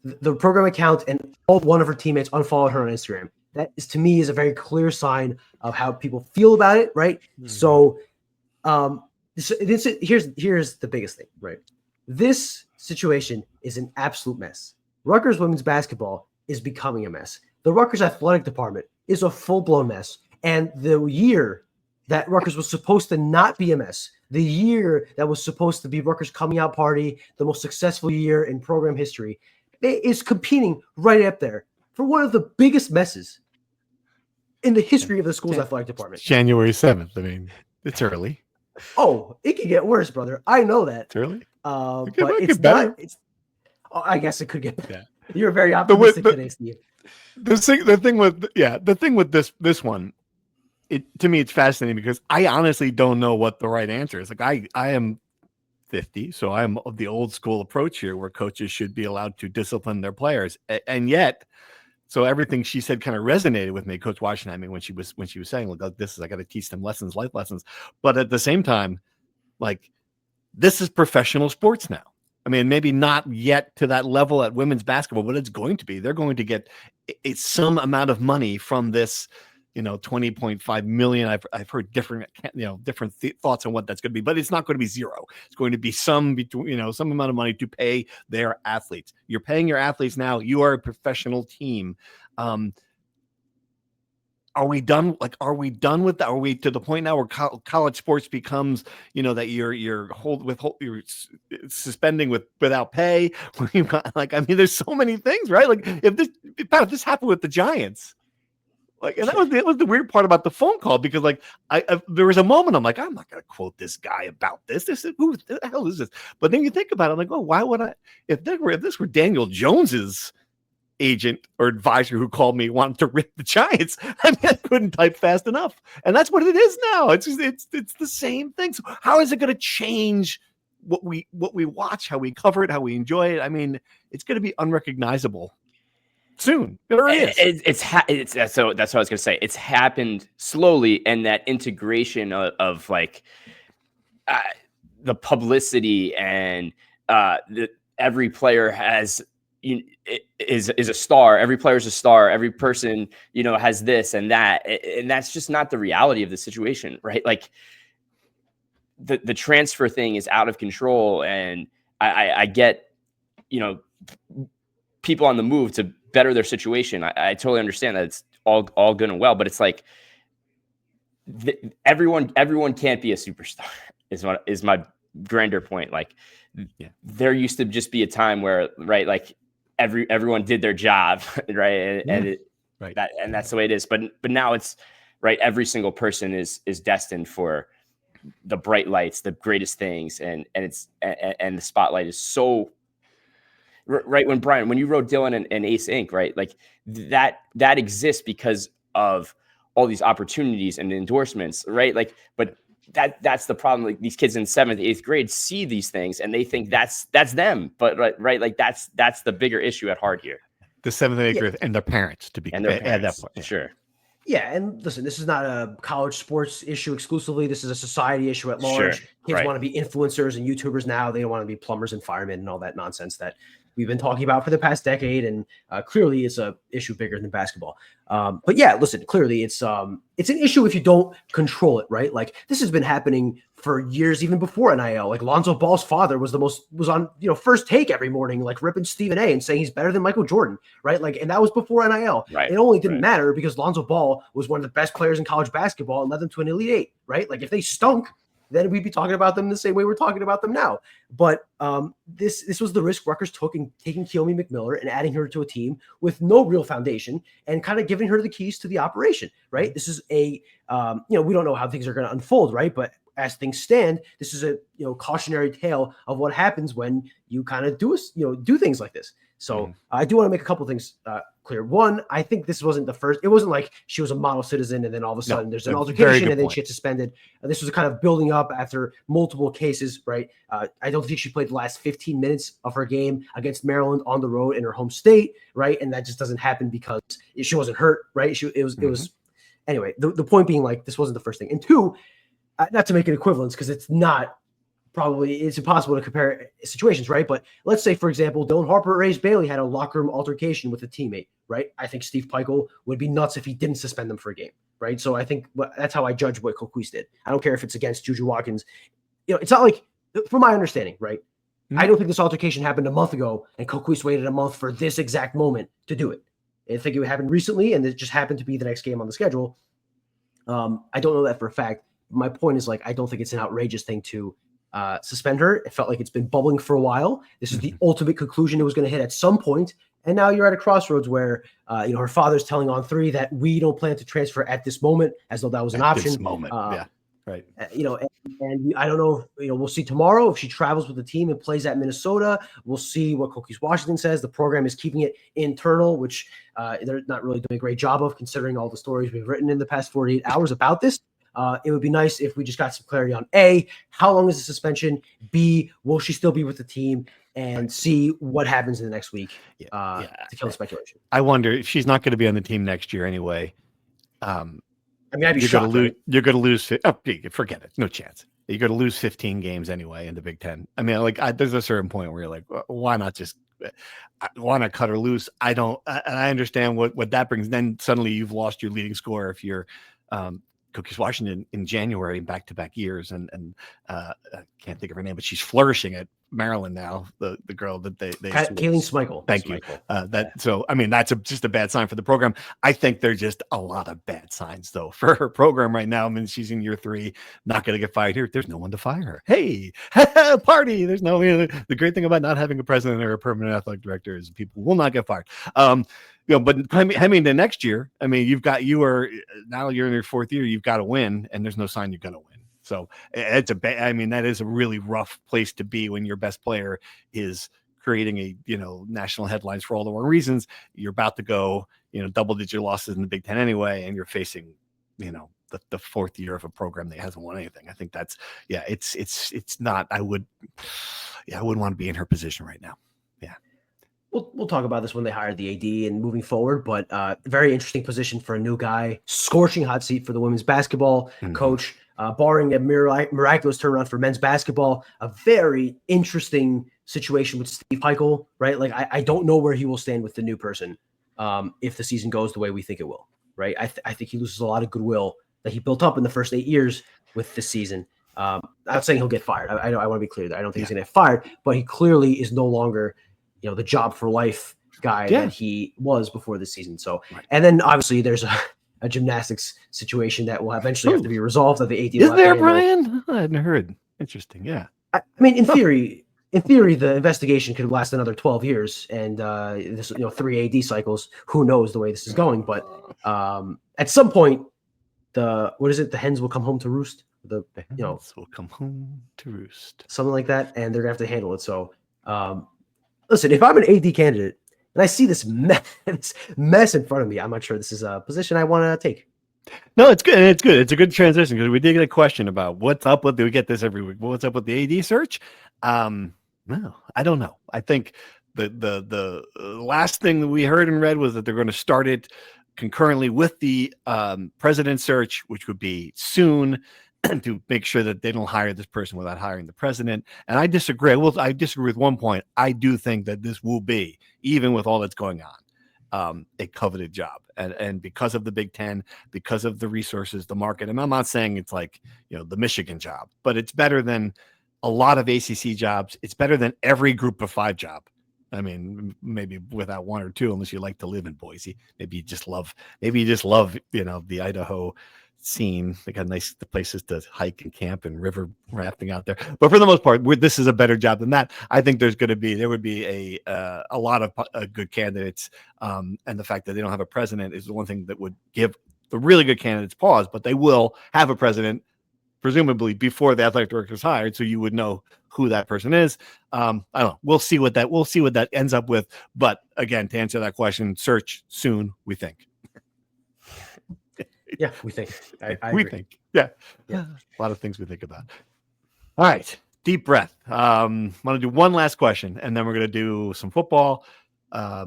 S3: the program account, and all one of her teammates unfollowed her on Instagram. That is, to me, is a very clear sign of how people feel about it, right? Mm-hmm. So here's the biggest thing, right? This situation is an absolute mess. Rutgers women's basketball is becoming a mess. The Rutgers athletic department is a full-blown mess. And the year that Rutgers was supposed to not be a mess, the year that was supposed to be Rutgers' coming out party, the most successful year in program history, it is competing right up there for one of the biggest messes in the history of the school's athletic department.
S2: January 7th. I mean, it's early.
S3: Oh, it could get worse, brother. I know that.
S2: It's early.
S3: But it's not. I guess it could get better. Yeah. You're very optimistic today, Steve.
S2: The thing with this one, to me, it's fascinating because I honestly don't know what the right answer is. Like I am 50, so I'm of the old school approach here, where coaches should be allowed to discipline their players, and yet, so everything she said kind of resonated with me, Coach Washington. I mean, when she was saying, "Look, I got to teach them lessons, life lessons," but at the same time, like, this is professional sports now. I mean, maybe not yet to that level at women's basketball, but it's going to be. They're going to get some amount of money from this, 20.5 million. I've heard different, different thoughts on what that's going to be, but it's not going to be zero. It's going to be some amount of money to pay their athletes. You're paying your athletes now. You are a professional team. Are we done? Are we done with that? Are we to the point now where college sports becomes, that you're suspending without pay? There's so many things, right? Like if this happened with the Giants, and that was the weird part about the phone call, because there was a moment I'm like, I'm not going to quote this guy about this. Who the hell is this? But then you think about it, I'm like, oh, why would I? If this were Daniel Jones's agent or advisor who called me wanting to rip the Giants, I couldn't type fast enough, and that's what it is now. It's the same thing. So how is it going to change what we watch, how we cover it, how we enjoy it? It's going to be unrecognizable soon. It already is.
S4: So that's what I was going to say. It's happened slowly, and that integration of the publicity and every player has. Is a star. Every player is a star. Every person, has this and that, and that's just not the reality of the situation, right? Like the transfer thing is out of control, and I get, people on the move to better their situation. I totally understand that it's all good and well, but it's like everyone can't be a superstar. Is my grander point. Like there used to just be a time where, right, like everyone did their job, right, and that's the way it is. But now it's right. Every single person is destined for the bright lights, the greatest things, and the spotlight is so right. When Brian, when you wrote Dylan and Ace Inc., right, like that exists because of all these opportunities and endorsements, right? Like, but that's the problem. Like these kids in 7th, 8th grade see these things and they think that's them. But right, like that's the bigger issue at heart here.
S2: The 7th and 8th grade and their parents to be
S4: and their parents,
S2: that part.
S4: Sure.
S3: Yeah, and listen, this is not a college sports issue exclusively. This is a society issue at large.
S4: Sure.
S3: Kids want to be influencers and YouTubers now. They don't want to be plumbers and firemen and all that nonsense that we've been talking about for the past decade. And clearly it's a issue bigger than basketball. But yeah, listen, clearly it's an issue if you don't control it, right? Like this has been happening for years, even before NIL. Like Lonzo Ball's father was on, First Take every morning, like ripping Stephen A and saying he's better than Michael Jordan, right? Like, and that was before NIL.
S4: Right.
S3: It only didn't matter because Lonzo Ball was one of the best players in college basketball and led them to an Elite Eight, right? Like if they stunk, then we'd be talking about them the same way we're talking about them now. But this was the risk Rutgers took in taking Keomi McMiller and adding her to a team with no real foundation and kind of giving her the keys to the operation, right? This is we don't know how things are going to unfold, right? But as things stand, this is a cautionary tale of what happens when you kind of do things like this. So I do want to make a couple things clear. One, I think this wasn't the first. It wasn't like she was a model citizen and then all of a sudden there's an altercation and then she gets suspended. This was kind of building up after multiple cases, right? I don't think she played the last 15 minutes of her game against Maryland on the road in her home state, right? And that just doesn't happen because she wasn't hurt, right? It was anyway. The point being, like, this wasn't the first thing. And two, not to make an equivalence because it's not. Probably it's impossible to compare situations, right? But let's say, for example, Dylan Harper or Ace Bailey had a locker room altercation with a teammate, right? I think Steve Peichel would be nuts if he didn't suspend them for a game, right? So I think that's how I judge what Coquise did. I don't care if it's against Juju Watkins. It's not like, from my understanding, right? I don't think this altercation happened a month ago and Coquise waited a month for this exact moment to do it. I think it happened recently and it just happened to be the next game on the schedule. I don't know that for a fact. My point is, like, I don't think it's an outrageous thing to suspend her. It felt like it's been bubbling for a while. This is the ultimate conclusion it was going to hit at some point. And now you're at a crossroads where, her father's telling On3 that we don't plan to transfer at this moment, as though that was an option.
S2: This moment. Yeah. Right.
S3: And I don't know, we'll see tomorrow if she travels with the team and plays at Minnesota. We'll see what Coquise Washington says. The program is keeping it internal, which they're not really doing a great job of, considering all the stories we've written in the past 48 hours about this. It would be nice if we just got some clarity on A, how long is the suspension? B, will she still be with the team? And C, what happens in the next week to kill the speculation.
S2: I wonder if she's not going to be on the team next year anyway.
S3: I'd be shocked.
S2: You're going to lose. Oh, forget it. No chance. you're going to lose 15 games anyway in the Big Ten. I mean, like, there's a certain point where you're like, why not cut her loose? And I understand what that brings. Then suddenly you've lost your leading scorer if you're Cookies Washington in January in back-to-back years, and I can't think of her name, but she's flourishing at Maryland now. The girl that they
S3: Kayleen Smichael.
S2: Thank you. So I mean, that's just a bad sign for the program. I think there's just a lot of bad signs though for her program right now. I mean, she's in year 3, not going to get fired here. There's no one to fire her. Hey, party! There's no. The great thing about not having a president or a permanent athletic director is people will not get fired. But coming to next year, I mean, you're in your 4th year. You've got to win, and there's no sign you're going to win. So that is a really rough place to be when your best player is creating national headlines for all the wrong reasons. You're about to go, double-digit losses in the Big Ten anyway, and you're facing, the 4th year of a program that hasn't won anything. I think that's, it's not. I wouldn't want to be in her position right now. Yeah.
S3: We'll talk about this when they hire the AD and moving forward, but very interesting position for a new guy, scorching hot seat for the women's basketball coach, barring a miraculous turnaround for men's basketball. A very interesting situation with Steve Pikiell, right? Like, I don't know where he will stand with the new person if the season goes the way we think it will, right? I think he loses a lot of goodwill that he built up in the first 8 years with this season. I'm not saying he'll get fired. I want to be clear that I don't think he's going to get fired, but he clearly is no longer the job for life guy that he was before this season. So, and then obviously there's a gymnastics situation that will eventually have to be resolved at the AD.
S2: Is there, Brian? I hadn't heard. Interesting. Yeah.
S3: I mean, in theory, the investigation could last another 12 years and this, 3 AD cycles. Who knows the way this is going? But at some point, the hens will come home to roost. The hens
S2: will come home to roost.
S3: Something like that, and they're gonna have to handle it. So. Listen, if I'm an AD candidate and I see this mess in front of me, I'm not sure this is a position I want to take.
S2: No, it's good. It's good. It's a good transition because we did get a question about what's up with. We get this every week. What's up with the AD search? No, I don't know. I think the last thing that we heard and read was that they're going to start it concurrently with the president search, which would be soon. To make sure that they don't hire this person without hiring the president. And I disagree. Well, I disagree with one point. I do think that this will be, even with all that's going on, a coveted job. And because of the Big Ten, because of the resources, the market, and I'm not saying it's like, the Michigan job, but it's better than a lot of ACC jobs. It's better than every group of 5 job. I mean, maybe without 1 or 2, unless you like to live in Boise. Maybe you just love, the Idaho scene. They got nice places to hike and camp and river rafting out there. But for the most part, this is a better job than that. I think there would be a lot of good candidates. And the fact that they don't have a president is the one thing that would give the really good candidates pause. But they will have a president, presumably before the athletic director is hired, so you would know who that person is. I don't know. We'll see what that ends up with. But again, to answer that question, search soon, we think.
S3: Yeah, we think. I
S2: we
S3: agree.
S2: think. Yeah. A lot of things we think about. All right. Deep breath. Want to do one last question, and then we're going to do some football. I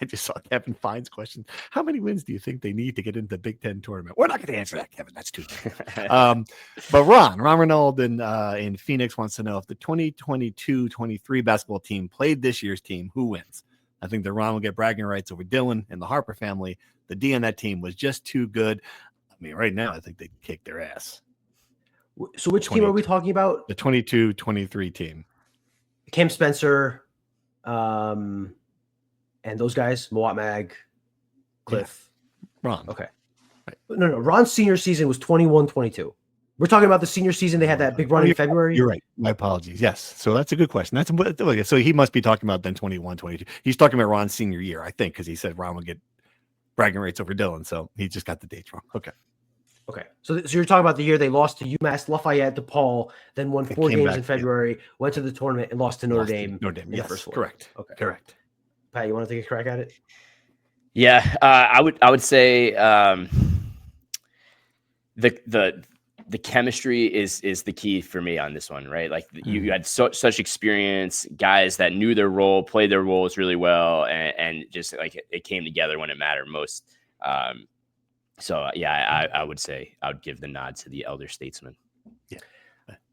S2: just saw Kevin Fine's question. How many wins do you think they need to get into the Big Ten tournament? We're not going to answer that, Kevin. That's too bad. But Ron Reynolds in Phoenix wants to know if the 2022-23 basketball team played this year's team, who wins? I think that Ron will get bragging rights over Dylan and the Harper family. The D on that team was just too good. I mean, right now, I think they kicked their ass.
S3: So which team are we talking about?
S2: The 22-23 team.
S3: Cam Spencer, and those guys, Moat Mag, Cliff.
S2: Yeah. Ron.
S3: Okay. Right. No. Ron's senior season was 21-22. We're talking about the senior season. They had that big run in February.
S2: You're right. My apologies. Yes. So that's a good question. So he must be talking about then 21-22. He's talking about Ron's senior year, I think, because he said Ron would get bragging rights over Dylan. So he just got the dates wrong. Okay.
S3: So you're talking about the year they lost to UMass Lafayette, DePaul, then won 4 games in February, went to the tournament and lost to Notre Dame.
S2: Yes,
S3: first 4.
S2: Correct.
S3: Okay.
S2: Correct.
S3: Pat, you want to take a crack at it?
S4: Yeah, I would say the chemistry is the key for me on this one, right? Like you had such experience, guys that knew their role, played their roles really well, and just like it came together when it mattered most. So yeah, I would say I would give the nod to the elder statesman.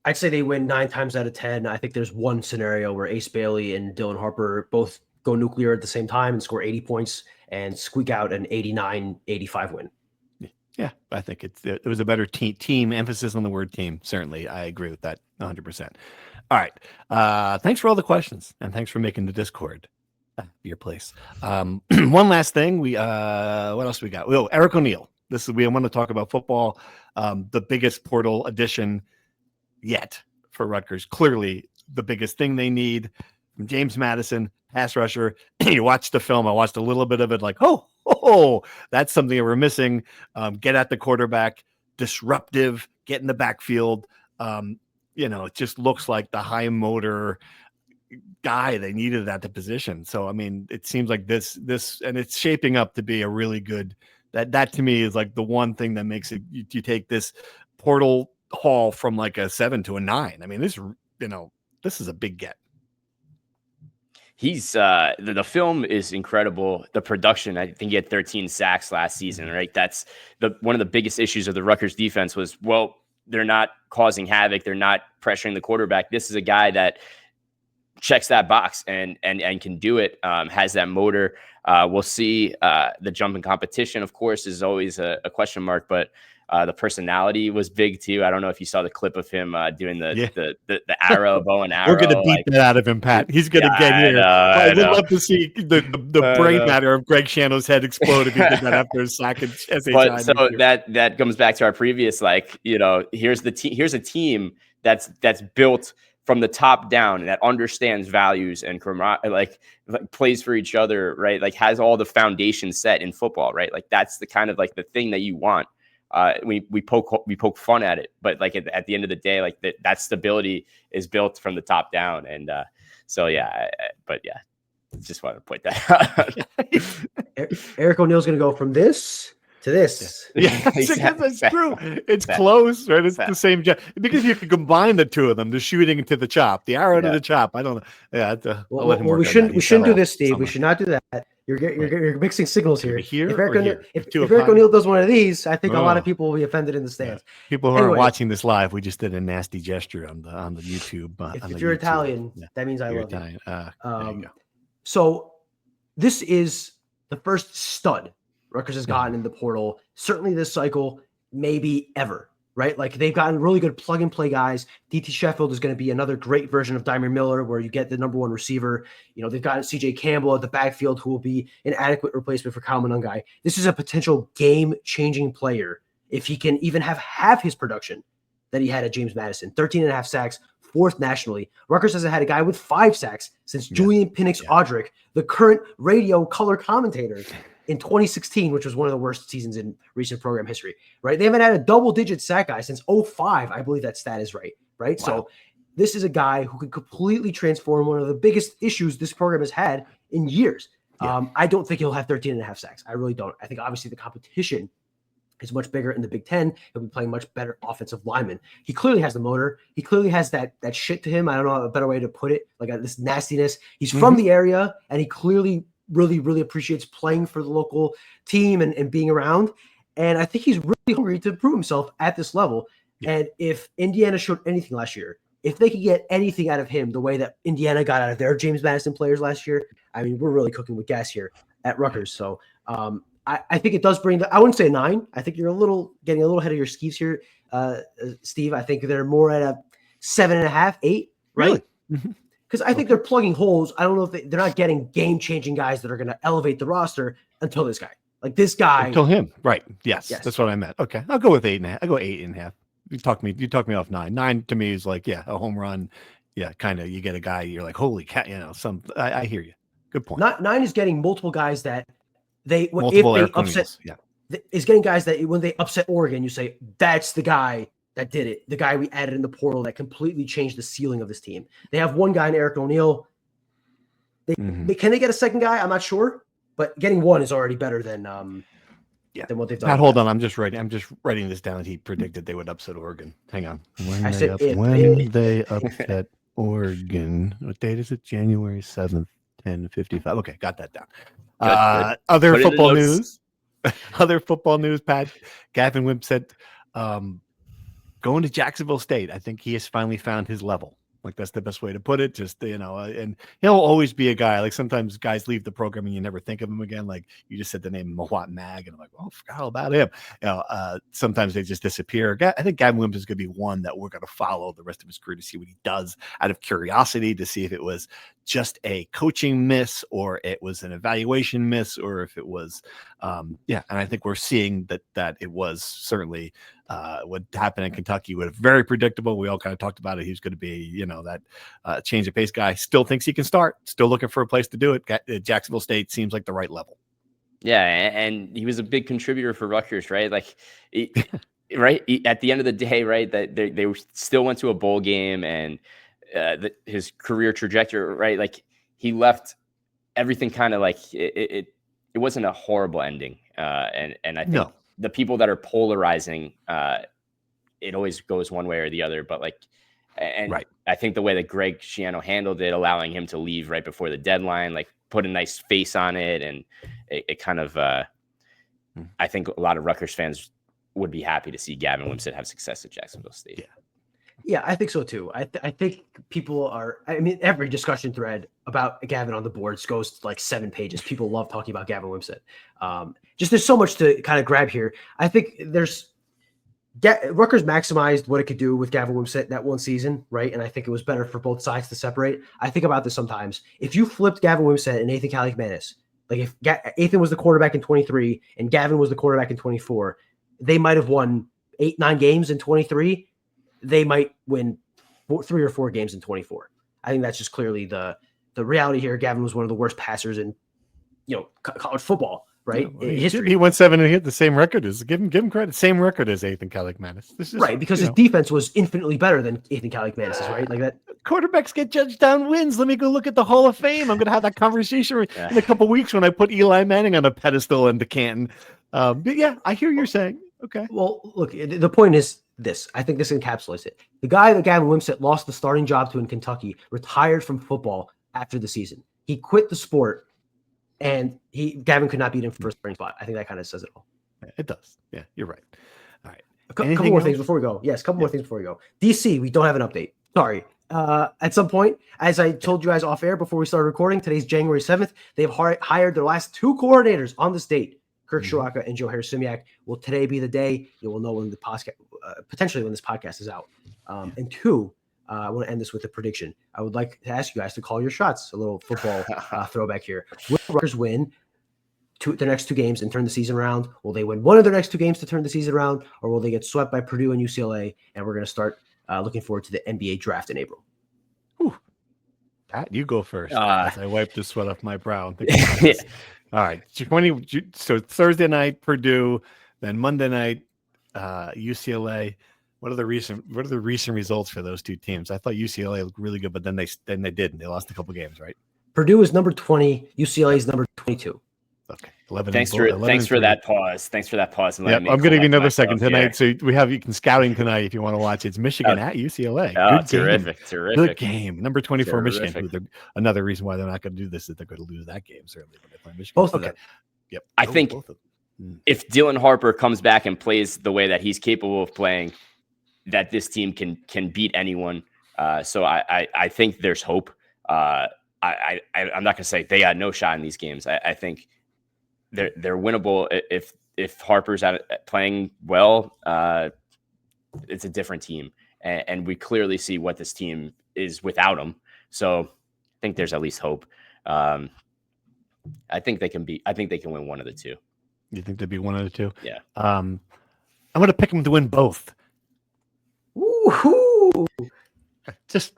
S3: I'd say they win 9 times out of 10. I think there's one scenario where Ace Bailey and Dylan Harper both go nuclear at the same time and score 80 points and squeak out an 89-85 win.
S2: Yeah, I think it was a better team emphasis on the word team. Certainly, I agree with that 100%. All right. Thanks for all the questions, and thanks for making the Discord your place. One last thing. What else we got? Oh, Eric O'Neill. We want to talk about football. The biggest portal addition yet for Rutgers. Clearly, the biggest thing they need from James Madison, pass rusher. You watch the film. I watched a little bit of it. Like, oh, that's something that we're missing. Get at the quarterback, disruptive, get in the backfield. It just looks like the high motor guy they needed at the position. So, I mean, it seems like this, and it's shaping up to be a really good, that to me is like the one thing that makes it, you take this portal haul from like a 7 to a 9. I mean, this is a big get.
S4: He's the film is incredible. The production, I think he had 13 sacks last season, right? That's one of the biggest issues of the Rutgers defense was, well, they're not causing havoc. They're not pressuring the quarterback. This is a guy that checks that box and can do it, has that motor. We'll see. The jump in competition, of course, is always a question mark, but the personality was big too. I don't know if you saw the clip of him doing the arrow, bow and arrow.
S2: We're going to beat that out of him, Pat. He's going to get here. I would love to see the brain matter of Greg Schiano's head explode if he did that after a sack at SHI.
S4: But so that comes back to our previous, here's a team that's built from the top down and that understands values and like plays for each other, right? Like has all the foundation set in football, right? Like that's the kind of like the thing that you want. We poke fun at it, but like at the end of the day, like that stability is built from the top down. And just want to point that out.
S3: Eric O'Neill's going to go from this to this.
S2: Yeah, that's true. It's close, right? It's the same job because you can combine the two of them: the shooting to the chop, the arrow to the chop. I don't know. Yeah,
S3: we shouldn't do this, Steve. We should not do that. You're mixing signals here.
S2: If
S3: Eric O'Neill does one of these, I think a lot of people will be offended in the stands.
S2: Yeah. People who are watching this live, we just did a nasty gesture on the YouTube.
S3: If you're Italian, that means I love
S2: Italian.
S3: you. So this is the first stud Rutgers has gotten in the portal, certainly this cycle, maybe ever, right? Like they've gotten really good plug and play guys. DT Sheffield is going to be another great version of Dymir Miller where you get the number one receiver. They've got CJ Campbell at the backfield who will be an adequate replacement for Kyle Monungai. This is a potential game-changing player if he can even have half his production that he had at James Madison. 13.5 sacks, 4th nationally. Rutgers hasn't had a guy with 5 sacks since Julian Penix-Audric, the current radio color commentator in 2016, which was one of the worst seasons in recent program history, right? They haven't had a double-digit sack guy since 2005. I believe that stat is right? Wow. So this is a guy who could completely transform one of the biggest issues this program has had in years. Yeah. I don't think he'll have 13.5 sacks. I really don't. I think obviously the competition is much bigger in the Big Ten. He'll be playing much better offensive lineman. He clearly has the motor. He clearly has that shit to him. I don't know a better way to put it, like this nastiness. He's from the area, and he clearly really, really appreciates playing for the local team and being around. And I think he's really hungry to prove himself at this level. Yeah. And if Indiana showed anything last year, if they could get anything out of him the way that Indiana got out of their James Madison players last year, I mean, we're really cooking with gas here at Rutgers. So I think it does bring I wouldn't say a 9. I think you're getting a little ahead of your skis here, Steve. I think they're more at a 7.5, 8, right?
S2: Really?
S3: Because I think they're plugging holes. I don't know if they're not getting game-changing guys that are going to elevate the roster until this guy. Like this guy.
S2: Until him. Right. Yes. That's what I meant. Okay. I'll go with 8.5. I'll go 8.5. You talk me off 9. 9 to me is like, a home run. Yeah, kind of. You get a guy, you're like, holy cat, I hear you. Good point.
S3: 9 is getting multiple guys that
S2: multiple
S3: if they upset. Is getting guys that when they upset Oregon, you say, that's the guy that did it. The guy we added in the portal that completely changed the ceiling of this team. They have one guy in Eric O'Neill. Can they get a second guy? I'm not sure, but getting one is already better than what they've done.
S2: Pat, hold on. I'm just writing this down. He predicted they would upset Oregon. Hang on. When they upset Oregon. What date is it? January 7th, 10:55. Okay, got that down. Other football news. Other football news, Pat. Gavin Wimp said going to Jacksonville State, I think he has finally found his level. Like that's the best way to put it. Just, and he'll always be a guy. Like sometimes guys leave the program and you never think of him again. Like you just said the name Mawat Mag, and I'm like, oh, I forgot all about him. Sometimes they just disappear. I think Gavin Williams is going to be one that we're going to follow the rest of his career to see what he does out of curiosity, to see if it was just a coaching miss or it was an evaluation miss, or if it was, And I think we're seeing that it was certainly what happened in Kentucky was very predictable. We all kind of talked about it. He's going to be, that change of pace guy. Still thinks he can start. Still looking for a place to do it. Jacksonville State seems like the right level.
S4: Yeah, and he was a big contributor for Rutgers, right? Like, right at the end of the day, right? That they still went to a bowl game, and his career trajectory, right? Like he left everything kind of like it wasn't a horrible ending, and I think the people that are polarizing, it always goes one way or the other, but like. And right. I think the way that Greg Schiano handled it, allowing him to leave right before the deadline, like put a nice face on it. And it kind of, I think a lot of Rutgers fans would be happy to see Gavin Wimsatt have success at Jacksonville State.
S3: Yeah, I think so too. I think people are, every discussion thread about Gavin on the boards goes to like 7 pages. People love talking about Gavin Wimsatt. There's so much to kind of grab here. I think Rutgers maximized what it could do with Gavin Wimsatt that one season, right? And I think it was better for both sides to separate. I think about this sometimes. If you flipped Gavin Wimsatt and Nathan Kaliakmanis, like if Nathan was the quarterback in 23 and Gavin was the quarterback in 24, they might have won 8-9 games in 23. They might win 3 or 4 games in 24. I think that's just clearly the reality here. Gavin was one of the worst passers in college football. Right,
S2: he went 7 and he hit the same record as give him credit. Same record as Nathan Kaliakmanis.
S3: Right, because his defense was infinitely better than Nathan Kaliakmanis's. Right, like that.
S2: Quarterbacks get judged down wins. Let me go look at the Hall of Fame. I'm going to have that conversation in a couple of weeks when I put Eli Manning on a pedestal in Canton. But yeah, I hear you're saying. Okay.
S3: Well, look, the point is this. I think this encapsulates it. The guy that Gavin Wimsatt lost the starting job to in Kentucky retired from football after the season. He quit the sport. And Gavin could not beat him for a starting spot. I think that kind of says it all.
S2: It does. Yeah, you're right. All right.
S3: A couple more things before we go. Yes, a couple more things before we go. DC, we don't have an update. Sorry. At some point, as I told you guys off air before we started recording, today's January 7th, they've hired their last 2 coordinators on the state. Kirk Shuraka and Joe Harris-Simiak. Will today be the day? You will know when the podcast, potentially when this podcast is out. And 2, I want to end this with a prediction. I would like to ask you guys to call your shots. A little football throwback here. Will Rutgers win their next 2 games and turn the season around? Will they win one of their next 2 games to turn the season around? Or will they get swept by Purdue and UCLA? And we're going to start looking forward to the NBA draft in April.
S2: Whew. Pat, you go first. As I wipe the sweat off my brow. All right. So Thursday night, Purdue. Then Monday night, UCLA. What are the recent results for those 2 teams? I thought UCLA looked really good, but then they didn't. They lost a couple games, right?
S3: Purdue is number 20. UCLA is number 22.
S2: Okay. 11.
S4: Thanks for that pause. Thanks for that pause.
S2: Yeah, I'm going to give you another second tonight. So you can scouting tonight if you want to watch. It's Michigan at UCLA.
S4: Oh, terrific.
S2: Good game. Number 24, Michigan. Another reason why they're not going to do this is they're going to lose that game certainly when they play Michigan.
S3: Both of them.
S2: Yep.
S4: I think if Dylan Harper comes back and plays the way that he's capable of playing, that this team can beat anyone. So I think there's hope. I'm not going to say they got no shot in these games. I think they're winnable if Harper's playing well. It's a different team, and we clearly see what this team is without him. So I think there's at least hope. I think they can win one of the 2.
S2: You think they'd be one of the 2?
S4: Yeah.
S2: I'm going to pick them to win both.
S3: Woohoo!
S2: Just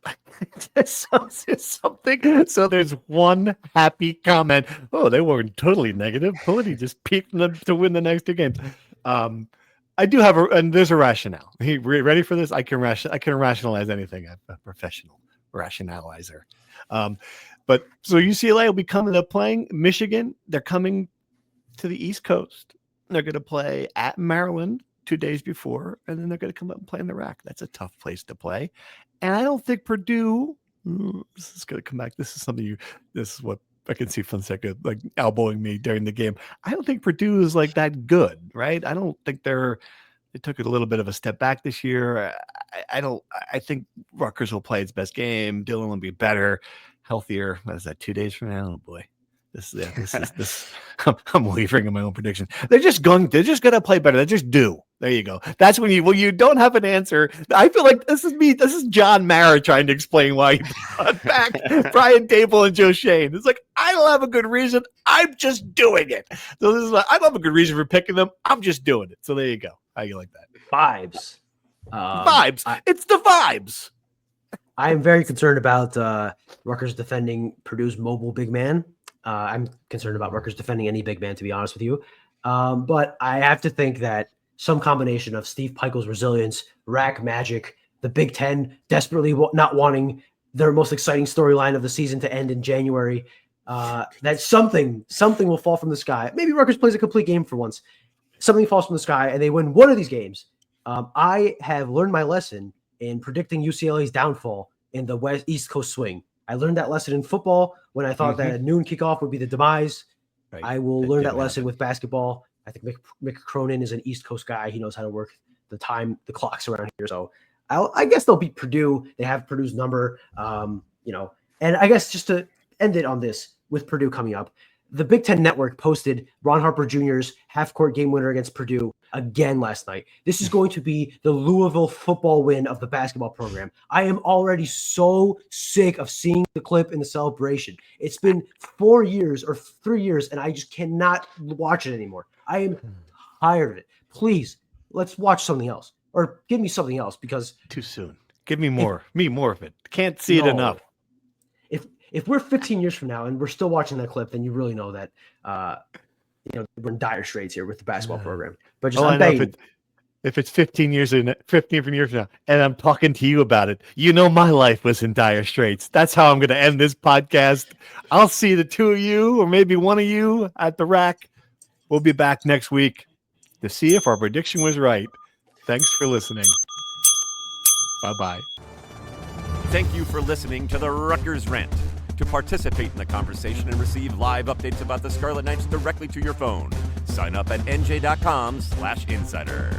S2: something. So there's one happy comment. Oh, they weren't totally negative. Polity just picked them to win the next 2 games. I do have and there's a rationale. Ready for this? I can rationalize anything. I'm a professional rationalizer. But so UCLA will be coming up playing Michigan. They're coming to the East Coast. They're going to play at Maryland 2 days before, and then they're going to come up and play in the RAC. That's a tough place to play. And I don't think Purdue, this is going to come back. This is what I can see Fonseca like elbowing me during the game. I don't think Purdue is like that good, right? I don't think they're They took it a little bit of a step back this year. I think Rutgers will play its best game. Dillon will be better, healthier. What is that, 2 days from now? Oh boy. I'm wavering in my own prediction. They're just going to play better. They just do. There you go. That's when you don't have an answer. I feel like this is me. This is John Mara trying to explain why he brought back Brian Dable and Joe Shane. It's like, I don't have a good reason. I'm just doing it. So this is I don't have a good reason for picking them. I'm just doing it. So there you go. How you like that?
S3: Vibes.
S2: Vibes. It's the vibes.
S3: I am very concerned about Rutgers defending Purdue's mobile big man. I'm concerned about Rutgers defending any big man, to be honest with you. But I have to think that some combination of Steve Pikiell's resilience, rack magic, the Big Ten desperately not wanting their most exciting storyline of the season to end in January, that something will fall from the sky. Maybe Rutgers plays a complete game for once. Something falls from the sky and they win one of these games. I have learned my lesson in predicting UCLA's downfall in the East Coast swing. I learned that lesson in football when I thought that a noon kickoff would be the demise. Right. I will learn that lesson with basketball. I think Mick Cronin is an East Coast guy. He knows how to work the clocks around here. So I guess they'll beat Purdue. They have Purdue's number, and I guess just to end it on this with Purdue coming up, the Big Ten Network posted Ron Harper Jr.'s half-court game winner against Purdue again last night. This is going to be the Louisville football win of the basketball program. I am already so sick of seeing the clip in the celebration. It's been 4 years or 3 years, and I just cannot watch it anymore. I am tired of it. Please, let's watch something else. Or give me something else, because
S2: too soon. Give me more. More of it. Can't see it enough.
S3: If we're 15 years from now and we're still watching that clip, then you really know that we're in dire straits here with the basketball program. But just
S2: if it's 15 years from now, and I'm talking to you about it, you know my life was in dire straits. That's how I'm going to end this podcast. I'll see the two of you, or maybe one of you, at the rack. We'll be back next week to see if our prediction was right. Thanks for listening. Bye-bye.
S1: Thank you for listening to the Rutgers Rant. To participate in the conversation and receive live updates about the Scarlet Knights directly to your phone, sign up at nj.com/insider.